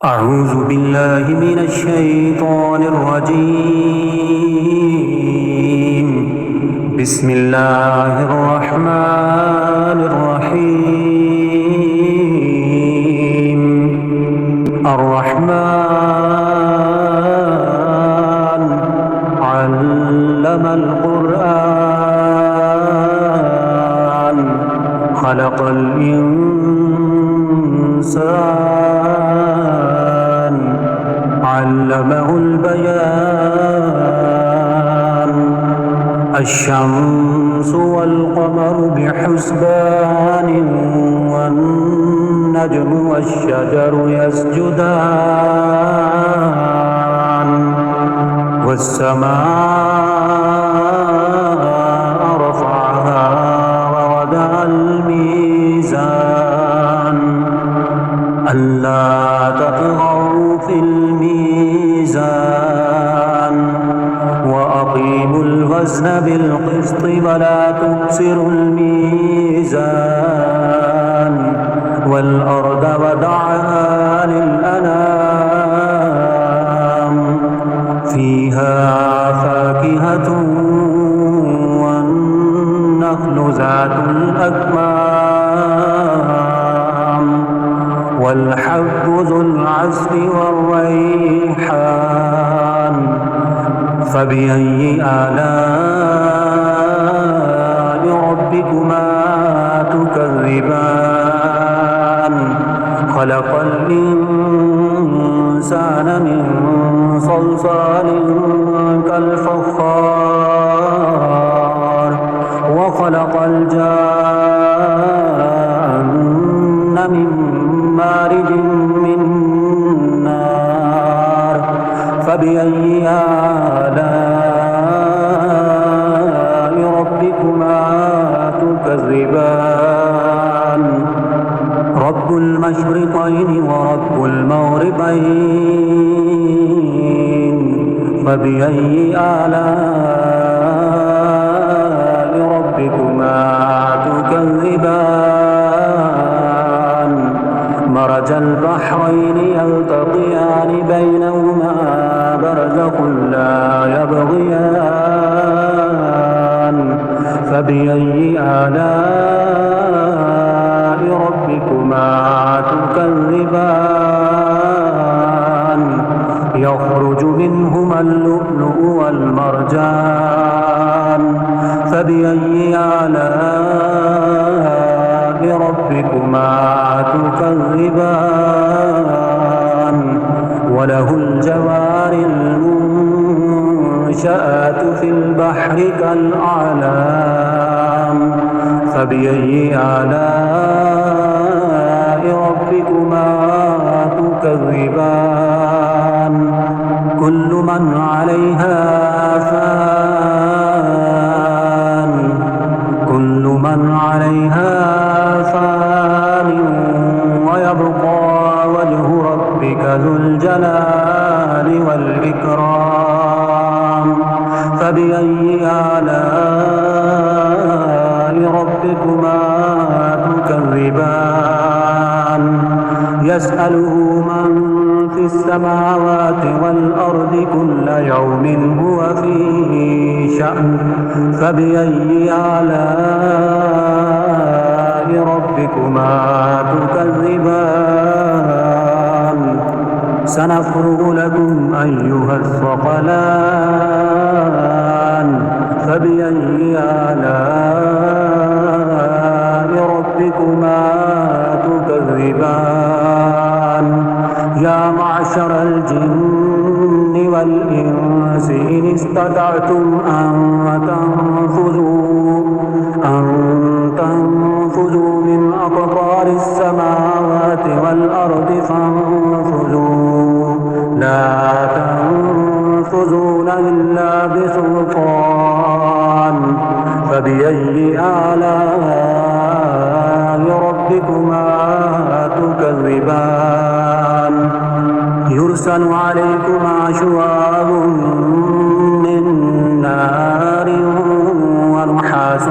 أعوذ بالله من الشيطان الرجيم. بسم الله الرحمن الرحيم. الرحمن علم القرآن خلق الإنسان علمه البيان. الشمس والقمر بحسبان والنجم والشجر يسجدان والسماء رفعها ووضع الميزان ألا تطغوا في الميزان وأقيموا الوزن بالقسط ولا تخسروا الميزان والأرض وضعها للأنام فيها فاكهة والنخل ذات الأكمام والحب ذو العصف والريحان. فبأي آلاء ربكما تكذبان؟ خلق الإنسان من صلصال كالفخار وخلق الجان من مارج من نار. فبأي آلاء ربكما تكذبان؟ رب المشرقين ورب المغربين. فبأي آلاء ربكما تكذبان؟ مرج البحرين يلتقيان بينهما برزخ لا يبغيان. فبأي آلاء ربكما تكذبان؟ يخرج منهما اللؤلؤ والمرجان. فبأي آلاء ربكما تكذبان؟ وله الجوار المنشآت في البحر كالأعلام. فبأي آلاء ربكما تكذبان؟ كل من عليها فان. كل من عليها فان ويبقى وجه ربك ذو الجلال والإكرام. فبأي آلاء ربكما تكذبان؟ يسأله من في السماوات والأرض كل يوم هو في شأن. فبأي آلاء ربكما تكذبان؟ سنفرغ لكم أيها الثقلان. فبأي آلاء ربكما تكذبان؟ يا معشر الجن والإنس إن استطعتم أن تنفذوا من أقطار السماوات والأرض فانفذوا لا تنفذون إلا بسلطان. فبأي آلاء ربكما تكذبان؟ يرسل عليكما شواظ من نار ونحاس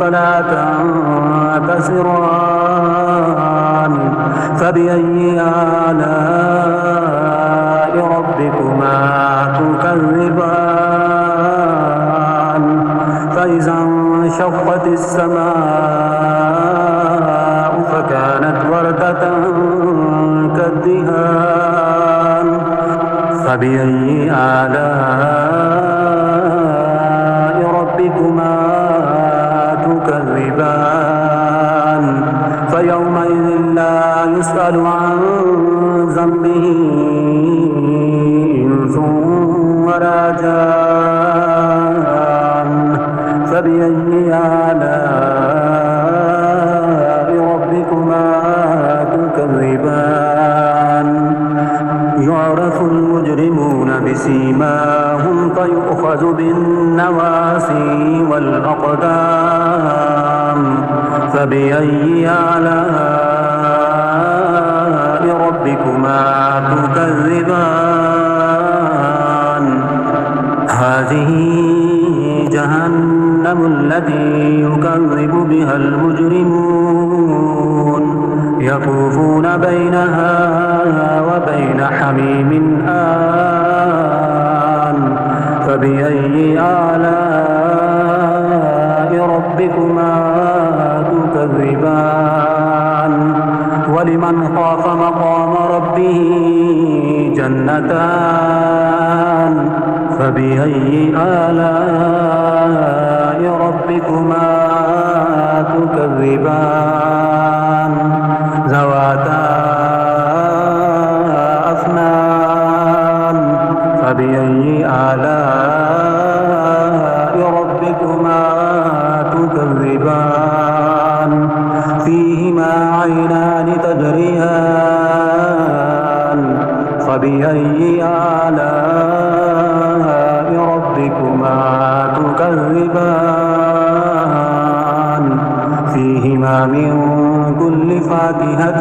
فلا تنتصران. فبأي آلاء السماء فكانت وردة كالدهان فبأي آلاء ربكما تكذبان فيومئذ لا يسأل عن ذنبه إنس ولا جان فبأي آلاء ربكما تكذبان يعرف المجرمون بسيماهم فيؤخذ بالنواسي والأقدام فبأي آلاء ربكما تكذبان هذه جهنم التي يكذب بها المجرمون يطوفون بينها وبين حميم آن فبأي آلاء ربكما تكذبان ولمن خاف مقام ربه جنتان فبأي آلاء ربكما تكذبان ذواتا أفنان فبأي آلاء ربكما تكذبان فيهما عينان تجريان فبأي آلاء ربكما تكذبان فيهما من كل فاكهة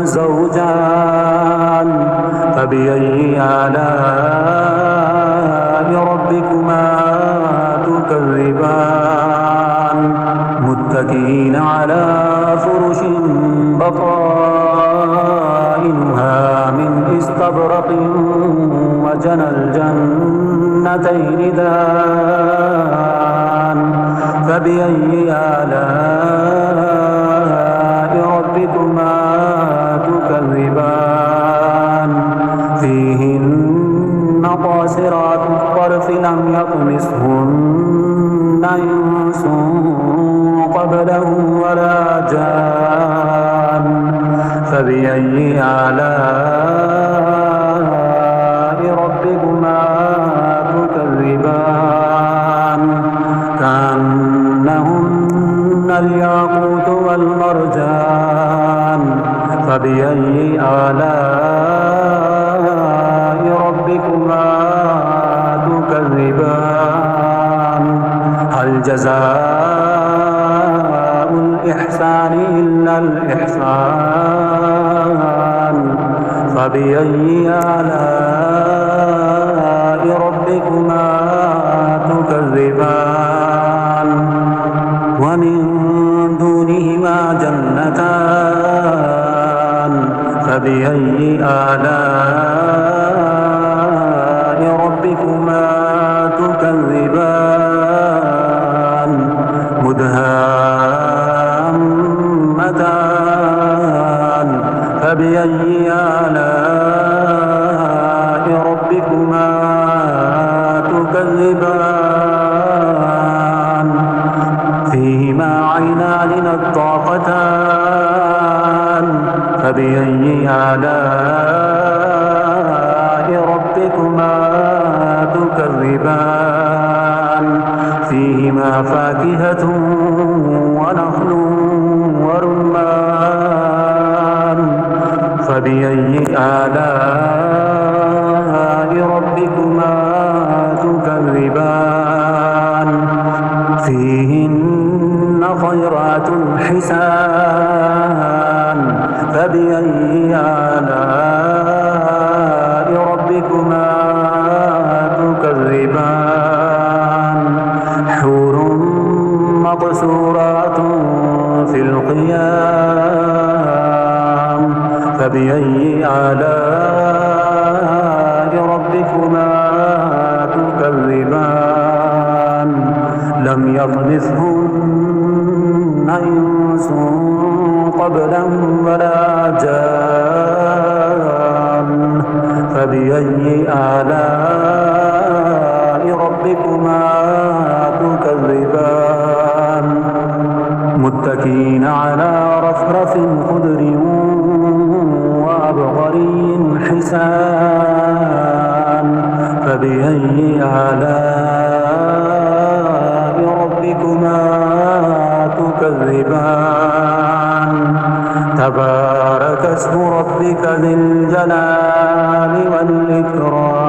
زوجان فبأي آلاء ربكما تكذبان متكئين على فرش بطائنها من استبرق وجنى الجنتين دان فبأي آلاء ربكما تكذبان فيهن قاصرات الطرف لم يطمثهن إنس قبلهم ولا جان فبأي آلاء ربكما تكذبان كأنهن الياقوت والمرجان فبأي آلاء ربكما تكذبان هل جزاء الإحسان إلا الإحسان فبأي آلاء ربكما تكذبان ومن دونهما جنتان فبأي آلاء ربكما تكذبان مدهامتان فبأي آلاء ربكما تكذبان فيهما عينان نضاختان فبأي آلاء ربكما تكذبان فيهما فاكهة ونخل ورمان فبأي آلاء ربكما تكذبان فيهن خيرات حسان فبأي آلاء ربكما تكذبان حور مقصورات في القيام فبأي آلاء ربكما تكذبان لم يطمثهن قبلهم ولا جان فبأي آلاء ربكما تكذبان متكئين على رفرف خضر وعبقري حسان فبأي آلاء ربكما تكذبان تبارك اسم ربك ذي الجلال والإكرام